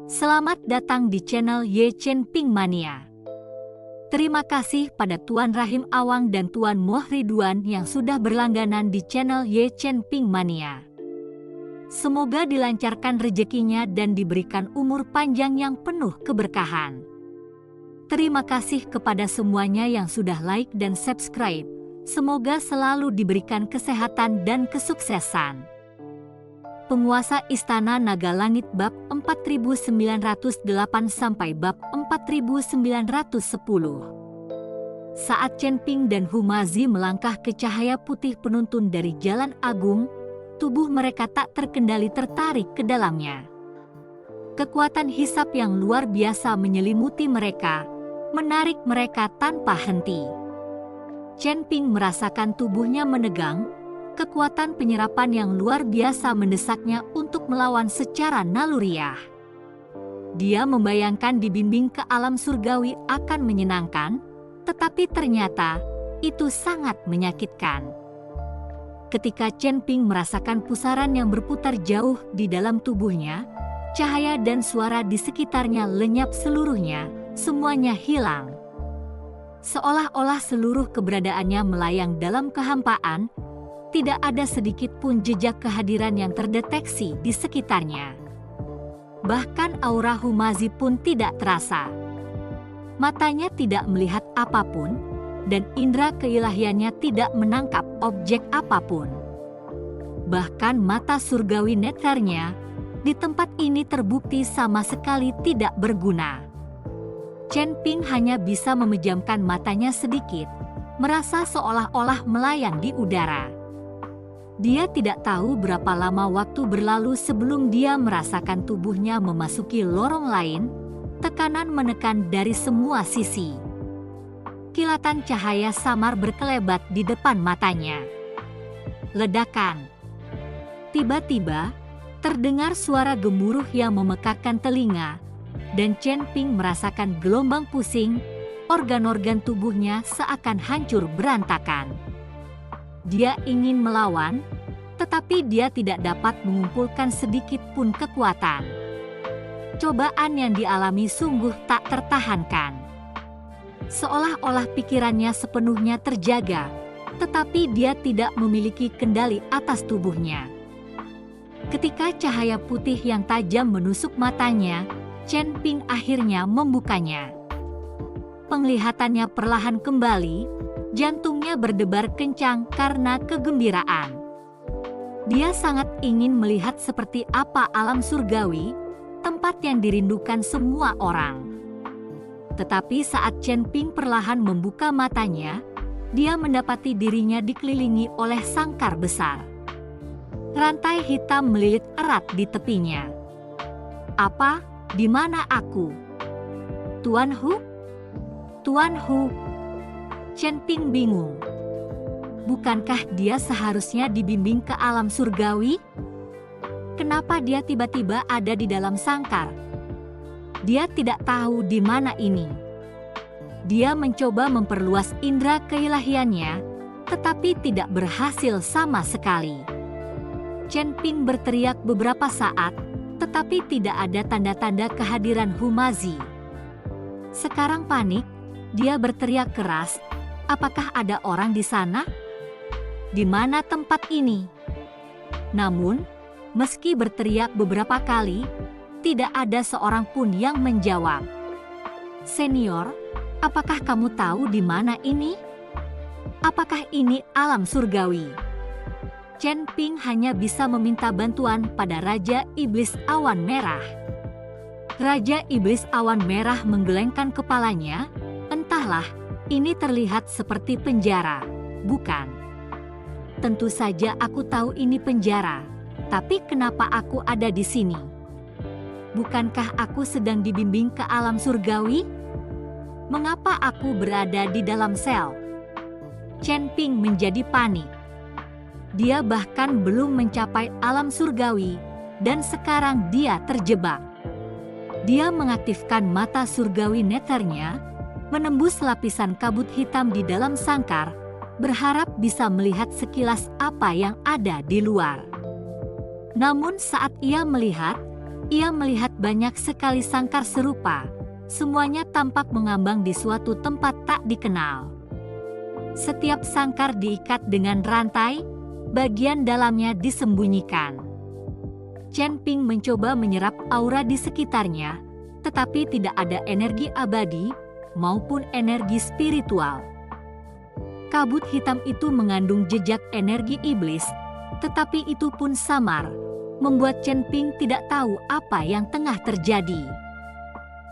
Selamat datang di channel Ye Chen Ping Mania. Terima kasih pada Tuan Rahim Awang dan Tuan Moh Ridwan yang sudah berlangganan di channel Ye Chen Ping Mania. Semoga dilancarkan rezekinya dan diberikan umur panjang yang penuh keberkahan. Terima kasih kepada semuanya yang sudah like dan subscribe. Semoga selalu diberikan kesehatan dan kesuksesan. Penguasa Istana Naga Langit bab 4908 sampai bab 4910. Saat Chen Ping dan Humazi melangkah ke cahaya putih penuntun dari Jalan Agung, tubuh mereka tak terkendali tertarik ke dalamnya. Kekuatan hisap yang luar biasa menyelimuti mereka, menarik mereka tanpa henti. Chen Ping merasakan tubuhnya menegang. Kekuatan penyerapan yang luar biasa mendesaknya untuk melawan secara naluriah. Dia membayangkan dibimbing ke alam surgawi akan menyenangkan, tetapi ternyata itu sangat menyakitkan. Ketika Chen Ping merasakan pusaran yang berputar jauh di dalam tubuhnya, cahaya dan suara di sekitarnya lenyap seluruhnya, semuanya hilang. Seolah-olah seluruh keberadaannya melayang dalam kehampaan. Tidak ada sedikit pun jejak kehadiran yang terdeteksi di sekitarnya. Bahkan aura Humazi pun tidak terasa. Matanya tidak melihat apapun, dan indera keilahiannya tidak menangkap objek apapun. Bahkan mata surgawi netarnya di tempat ini terbukti sama sekali tidak berguna. Chen Ping hanya bisa memejamkan matanya sedikit, merasa seolah-olah melayang di udara. Dia tidak tahu berapa lama waktu berlalu sebelum dia merasakan tubuhnya memasuki lorong lain, tekanan menekan dari semua sisi. Kilatan cahaya samar berkelebat di depan matanya. Ledakan. Tiba-tiba, terdengar suara gemuruh yang memekakkan telinga, dan Chen Ping merasakan gelombang pusing, organ-organ tubuhnya seakan hancur berantakan. Dia ingin melawan, tetapi dia tidak dapat mengumpulkan sedikit pun kekuatan. Cobaan yang dialami sungguh tak tertahankan. Seolah-olah pikirannya sepenuhnya terjaga, tetapi dia tidak memiliki kendali atas tubuhnya. Ketika cahaya putih yang tajam menusuk matanya, Chen Ping akhirnya membukanya. Penglihatannya perlahan kembali. Jantungnya berdebar kencang karena kegembiraan. Dia sangat ingin melihat seperti apa alam surgawi, tempat yang dirindukan semua orang. Tetapi saat Chen Ping perlahan membuka matanya, dia mendapati dirinya dikelilingi oleh sangkar besar. Rantai hitam melilit erat di tepinya. Apa? Di mana aku? Tuan Hu? Tuan Hu? Chen Ping bingung. Bukankah dia seharusnya dibimbing ke alam surgawi? Kenapa dia tiba-tiba ada di dalam sangkar? Dia tidak tahu di mana ini. Dia mencoba memperluas indera keilahiannya, tetapi tidak berhasil sama sekali. Chen Ping berteriak beberapa saat, tetapi tidak ada tanda-tanda kehadiran Humazi. Sekarang panik, dia berteriak keras. Apakah ada orang di sana? Di mana tempat ini? Namun, meski berteriak beberapa kali, tidak ada seorang pun yang menjawab. Senior, apakah kamu tahu di mana ini? Apakah ini alam surgawi? Chen Ping hanya bisa meminta bantuan pada Raja Iblis Awan Merah. Raja Iblis Awan Merah menggelengkan kepalanya, entahlah. Ini terlihat seperti penjara, bukan? Tentu saja aku tahu ini penjara, tapi kenapa aku ada di sini? Bukankah aku sedang dibimbing ke alam surgawi? Mengapa aku berada di dalam sel? Chen Ping menjadi panik. Dia bahkan belum mencapai alam surgawi, dan sekarang dia terjebak. Dia mengaktifkan mata surgawi netarnya, menembus lapisan kabut hitam di dalam sangkar, berharap bisa melihat sekilas apa yang ada di luar. Namun saat ia melihat, Ia melihat banyak sekali sangkar serupa, semuanya tampak mengambang di suatu tempat tak dikenal. Setiap sangkar diikat dengan rantai, bagian dalamnya disembunyikan. Chen Ping mencoba menyerap aura di sekitarnya, tetapi tidak ada energi abadi maupun energi spiritual. Kabut hitam itu mengandung jejak energi iblis, tetapi itu pun samar, membuat Chen Ping tidak tahu apa yang tengah terjadi.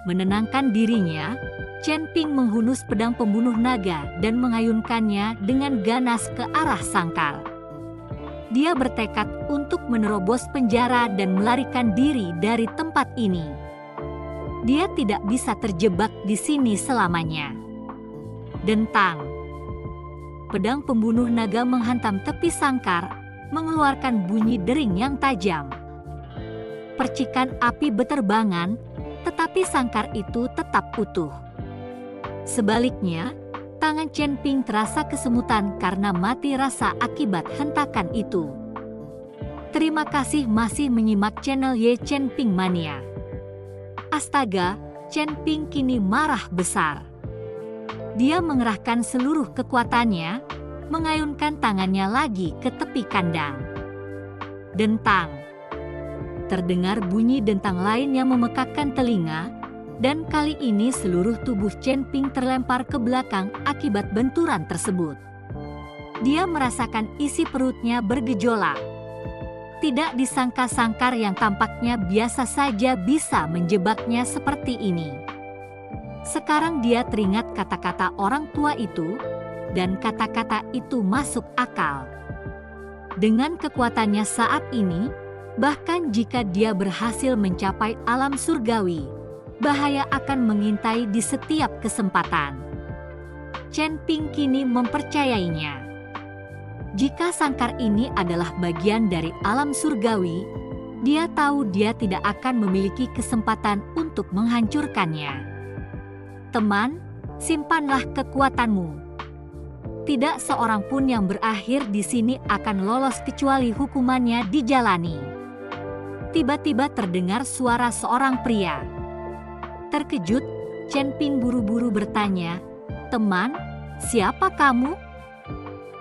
Menenangkan dirinya, Chen Ping menghunus pedang pembunuh naga dan mengayunkannya dengan ganas ke arah sangkar. Dia bertekad untuk menerobos penjara dan melarikan diri dari tempat ini. Dia tidak bisa terjebak di sini selamanya. Dentang. Pedang pembunuh naga menghantam tepi sangkar, mengeluarkan bunyi dering yang tajam. Percikan api beterbangan, tetapi sangkar itu tetap utuh. Sebaliknya, tangan Chen Ping terasa kesemutan karena mati rasa akibat hentakan itu. Terima kasih masih menyimak channel Ye Chen Ping Mania. Astaga, Chen Ping kini marah besar. Dia mengerahkan seluruh kekuatannya, mengayunkan tangannya lagi ke tepi kandang. Dentang. Terdengar bunyi dentang lain yang memekakkan telinga, dan kali ini seluruh tubuh Chen Ping terlempar ke belakang akibat benturan tersebut. Dia merasakan isi perutnya bergejolak. Tidak disangka sangkar yang tampaknya biasa saja bisa menjebaknya seperti ini. Sekarang dia teringat kata-kata orang tua itu, dan kata-kata itu masuk akal. Dengan kekuatannya saat ini, bahkan jika dia berhasil mencapai alam surgawi, bahaya akan mengintai di setiap kesempatan. Chen Ping kini mempercayainya. Jika sangkar ini adalah bagian dari alam surgawi, dia tahu dia tidak akan memiliki kesempatan untuk menghancurkannya. Teman, simpanlah kekuatanmu. Tidak seorang pun yang berakhir di sini akan lolos kecuali hukumannya dijalani. Tiba-tiba terdengar suara seorang pria. Terkejut, Chen Ping buru-buru bertanya, "Teman, siapa kamu?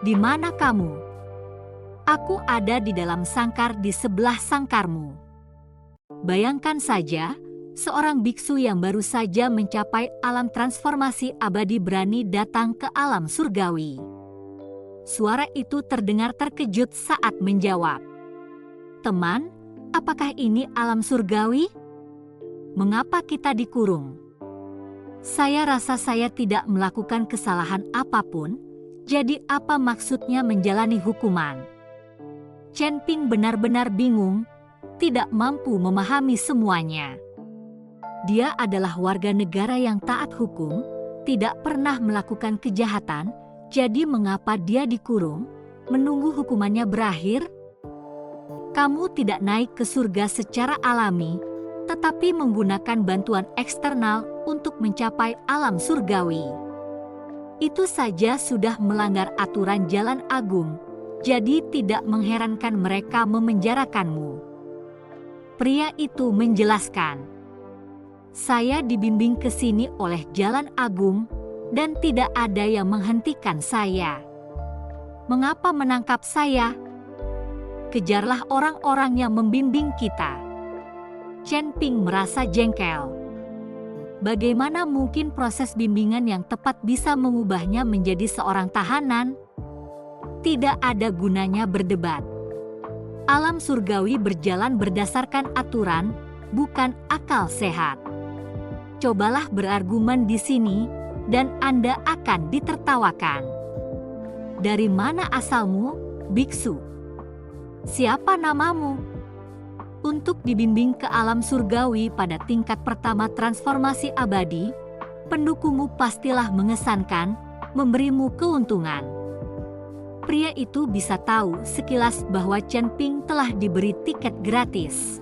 Di mana kamu?" "Aku ada di dalam sangkar di sebelah sangkarmu." Bayangkan saja, seorang biksu yang baru saja mencapai alam transformasi abadi berani datang ke alam surgawi. Suara itu terdengar terkejut saat menjawab, "Teman, apakah ini alam surgawi? Mengapa kita dikurung?" "Saya rasa saya tidak melakukan kesalahan apapun, jadi apa maksudnya menjalani hukuman?" Chen Ping benar-benar bingung, tidak mampu memahami semuanya. Dia adalah warga negara yang taat hukum, tidak pernah melakukan kejahatan, jadi mengapa dia dikurung, menunggu hukumannya berakhir? Kamu tidak naik ke surga secara alami, tetapi menggunakan bantuan eksternal untuk mencapai alam surgawi. Itu saja sudah melanggar aturan Jalan Agung, jadi tidak mengherankan mereka memenjarakanmu. Pria itu menjelaskan, "Saya dibimbing ke sini oleh Jalan Agung, dan tidak ada yang menghentikan saya. Mengapa menangkap saya? Kejarlah orang-orang yang membimbing kita." Chen Ping merasa jengkel. Bagaimana mungkin proses bimbingan yang tepat bisa mengubahnya menjadi seorang tahanan? Tidak ada gunanya berdebat. Alam surgawi berjalan berdasarkan aturan, bukan akal sehat. Cobalah berargumen di sini, dan Anda akan ditertawakan. "Dari mana asalmu, biksu? Siapa namamu?" Untuk dibimbing ke alam surgawi pada tingkat pertama transformasi abadi, pendukungmu pastilah mengesankan, memberimu keuntungan. Pria itu bisa tahu sekilas bahwa Chen Ping telah diberi tiket gratis.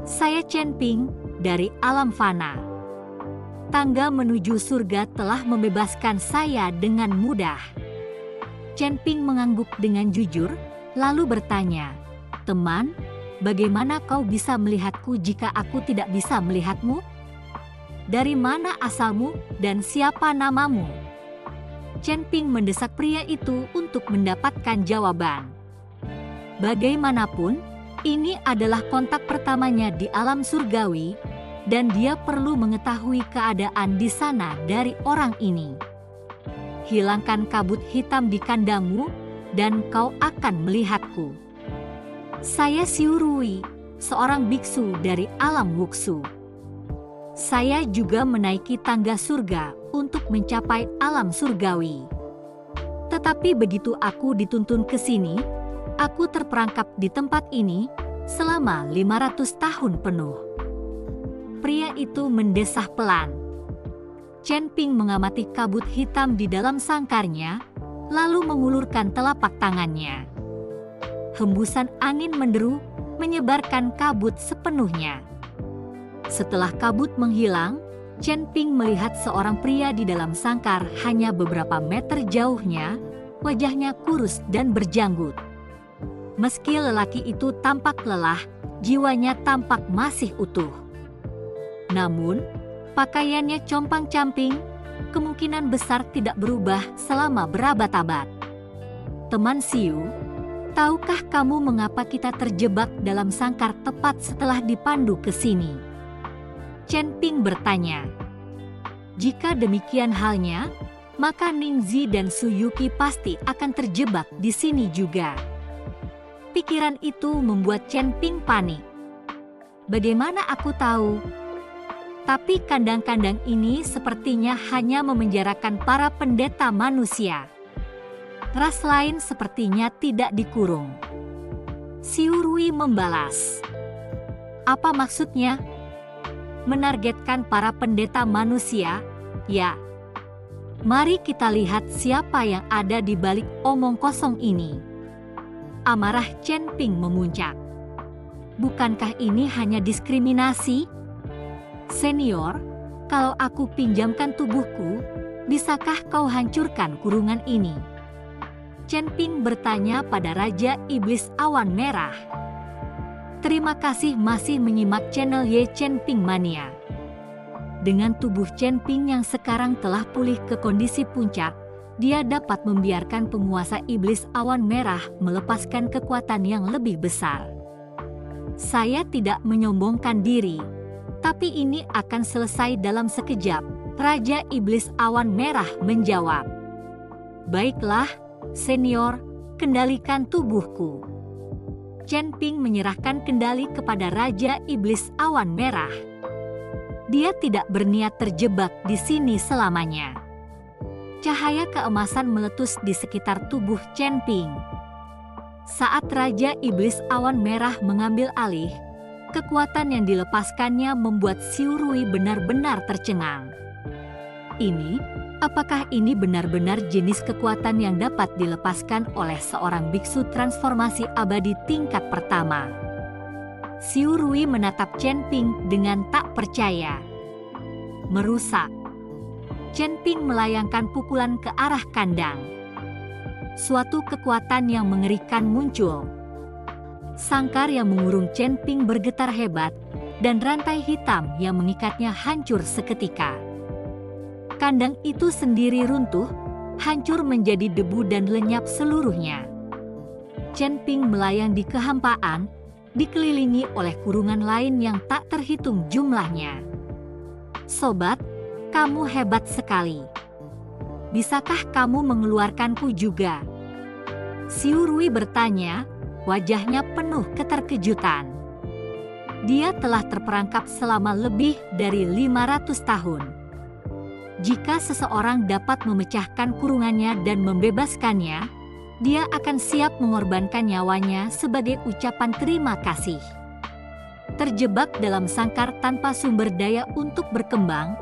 "Saya Chen Ping, dari alam fana. Tangga menuju surga telah membebaskan saya dengan mudah." Chen Ping mengangguk dengan jujur, lalu bertanya, "Teman, Bagaimana kau bisa melihatku jika aku tidak bisa melihatmu? Dari mana asalmu dan siapa namamu? Chen Ping mendesak pria itu untuk mendapatkan jawaban. Bagaimanapun, ini adalah kontak pertamanya di alam surgawi, dan dia perlu mengetahui keadaan di sana dari orang ini. Hilangkan kabut hitam di kandangmu, dan kau akan melihatku. Saya Xiu Rui, seorang biksu dari alam Wuxu. Saya juga menaiki tangga surga untuk mencapai alam surgawi. Tetapi begitu aku dituntun ke sini, aku terperangkap di tempat ini selama 500 tahun penuh. Pria itu mendesah pelan. Chen Ping mengamati kabut hitam di dalam sangkarnya, lalu mengulurkan telapak tangannya. Hembusan angin menderu, menyebarkan kabut sepenuhnya. Setelah kabut menghilang, Chen Ping melihat seorang pria di dalam sangkar hanya beberapa meter jauhnya, wajahnya kurus dan berjanggut. Meski lelaki itu tampak lelah, jiwanya tampak masih utuh. Namun, pakaiannya compang-camping, kemungkinan besar tidak berubah selama berabad-abad. Teman Xiu, tahukah kamu mengapa kita terjebak dalam sangkar tepat setelah dipandu ke sini? Chen Ping bertanya. Jika demikian halnya, maka Ningzi dan Su Yuqi pasti akan terjebak di sini juga. Pikiran itu membuat Chen Ping panik. Bagaimana aku tahu? Tapi kandang-kandang ini sepertinya hanya memenjarakan para pendeta manusia. Ras lain sepertinya tidak dikurung. Xiu Rui membalas. Apa maksudnya? Menargetkan para pendeta manusia? Ya. Mari kita lihat siapa yang ada di balik omong kosong ini. Amarah Chen Ping memuncak. Bukankah ini hanya diskriminasi? Senior, kalau aku pinjamkan tubuhku, bisakah kau hancurkan kurungan ini? Chen Ping bertanya pada Raja Iblis Awan Merah. Terima kasih masih menyimak channel Ye Chen Ping Mania. Dengan tubuh Chen Ping yang sekarang telah pulih ke kondisi puncak, dia dapat membiarkan penguasa Iblis Awan Merah melepaskan kekuatan yang lebih besar. Saya tidak menyombongkan diri, tapi ini akan selesai dalam sekejap, Raja Iblis Awan Merah menjawab. Baiklah, senior, kendalikan tubuhku. Chen Ping menyerahkan kendali kepada Raja Iblis Awan Merah. Dia tidak berniat terjebak di sini selamanya. Cahaya keemasan meletus di sekitar tubuh Chen Ping. Saat Raja Iblis Awan Merah mengambil alih, kekuatan yang dilepaskannya membuat Xiu Rui benar-benar tercengang. Apakah ini benar-benar jenis kekuatan yang dapat dilepaskan oleh seorang biksu transformasi abadi tingkat pertama? Xiu Rui menatap Chen Ping dengan tak percaya. Merusak. Chen Ping melayangkan pukulan ke arah kandang. Suatu kekuatan yang mengerikan muncul. Sangkar yang mengurung Chen Ping bergetar hebat, dan rantai hitam yang mengikatnya hancur seketika. Kandang itu sendiri runtuh, hancur menjadi debu dan lenyap seluruhnya. Chen Ping melayang di kehampaan, dikelilingi oleh kurungan lain yang tak terhitung jumlahnya. Sobat, kamu hebat sekali. Bisakah kamu mengeluarkanku juga? Xiu Rui bertanya, wajahnya penuh keterkejutan. Dia telah terperangkap selama lebih dari 500 tahun. Jika seseorang dapat memecahkan kurungannya dan membebaskannya, dia akan siap mengorbankan nyawanya sebagai ucapan terima kasih. Terjebak dalam sangkar tanpa sumber daya untuk berkembang,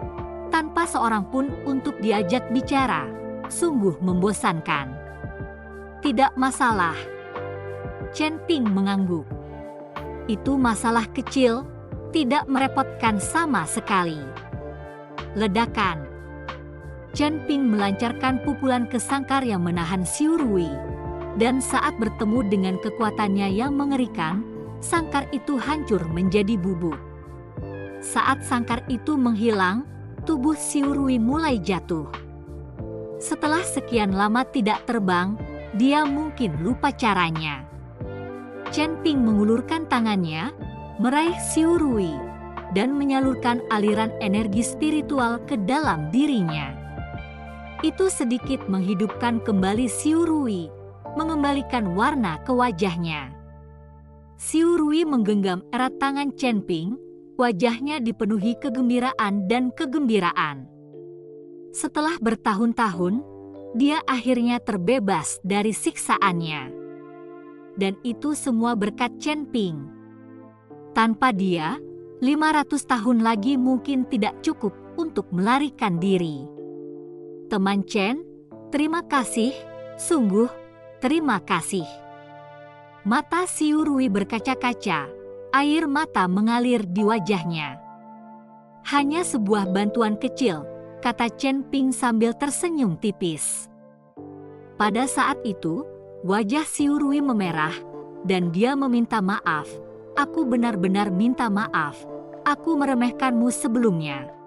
tanpa seorang pun untuk diajak bicara, sungguh membosankan. Tidak masalah. Chen Ping mengangguk. Itu masalah kecil, tidak merepotkan sama sekali. Ledakan. Chen Ping melancarkan pukulan ke sangkar yang menahan Xiu Rui, dan saat bertemu dengan kekuatannya yang mengerikan, sangkar itu hancur menjadi bubuk. Saat sangkar itu menghilang, tubuh Xiu Rui mulai jatuh. Setelah sekian lama tidak terbang, dia mungkin lupa caranya. Chen Ping mengulurkan tangannya, meraih Xiu Rui, dan menyalurkan aliran energi spiritual ke dalam dirinya. Itu sedikit menghidupkan kembali Xiu Rui, mengembalikan warna ke wajahnya. Xiu Rui menggenggam erat tangan Chen Ping, wajahnya dipenuhi kegembiraan dan kegembiraan. Setelah bertahun-tahun, dia akhirnya terbebas dari siksaannya. Dan itu semua berkat Chen Ping. Tanpa dia, 500 tahun lagi mungkin tidak cukup untuk melarikan diri. Teman Chen, terima kasih, sungguh terima kasih. Mata Xiu Rui berkaca-kaca, air mata mengalir di wajahnya. Hanya sebuah bantuan kecil, kata Chen Ping sambil tersenyum tipis. Pada saat itu, wajah Xiu Rui memerah, dan dia meminta maaf. Aku benar-benar minta maaf. Aku meremehkanmu sebelumnya.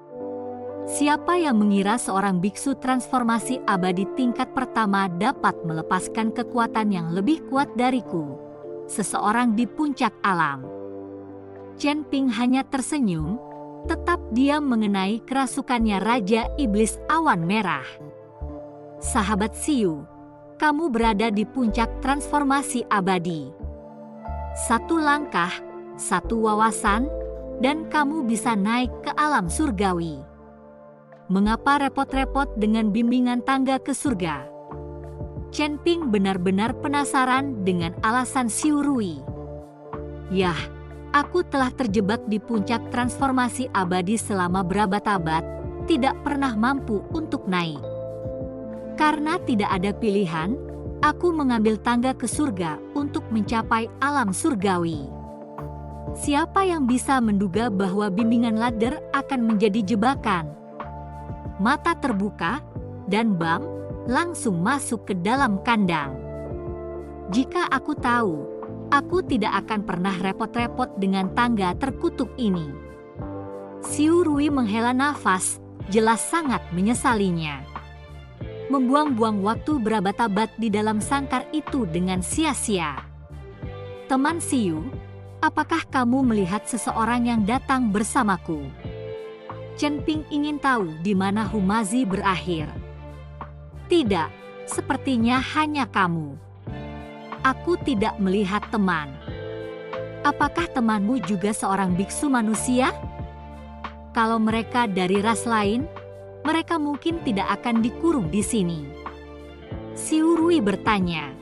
Siapa yang mengira seorang biksu transformasi abadi tingkat pertama dapat melepaskan kekuatan yang lebih kuat dariku? Seseorang di puncak alam. Chen Ping hanya tersenyum, tetap diam mengenai kerasukannya Raja Iblis Awan Merah. Sahabat Xiu, kamu berada di puncak transformasi abadi. Satu langkah, satu wawasan, dan kamu bisa naik ke alam surgawi. Mengapa repot-repot dengan bimbingan tangga ke surga? Chen Ping benar-benar penasaran dengan alasan Xiu Rui. Yah, aku telah terjebak di puncak transformasi abadi selama berabad-abad, tidak pernah mampu untuk naik. Karena tidak ada pilihan, aku mengambil tangga ke surga untuk mencapai alam surgawi. Siapa yang bisa menduga bahwa bimbingan ladder akan menjadi jebakan? Mata terbuka, dan Bam langsung masuk ke dalam kandang. Jika aku tahu, aku tidak akan pernah repot-repot dengan tangga terkutuk ini. Xiu Rui menghela nafas, jelas sangat menyesalinya. Membuang-buang waktu berabad-abad di dalam sangkar itu dengan sia-sia. Teman Xiu, apakah kamu melihat seseorang yang datang bersamaku? Chen Ping ingin tahu di mana Humazi berakhir. Tidak, sepertinya hanya kamu. Aku tidak melihat teman. Apakah temanmu juga seorang biksu manusia? Kalau mereka dari ras lain, mereka mungkin tidak akan dikurung di sini. Xiu Rui bertanya.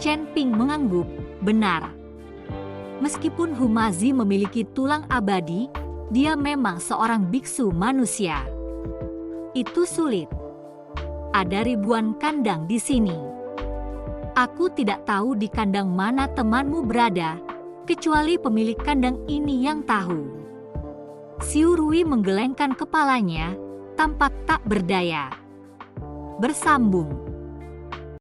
Chen Ping mengangguk, benar. Meskipun Humazi memiliki tulang abadi, dia memang seorang biksu manusia. Itu sulit. Ada ribuan kandang di sini. Aku tidak tahu di kandang mana temanmu berada, kecuali pemilik kandang ini yang tahu. Xiu Rui menggelengkan kepalanya, tampak tak berdaya. Bersambung.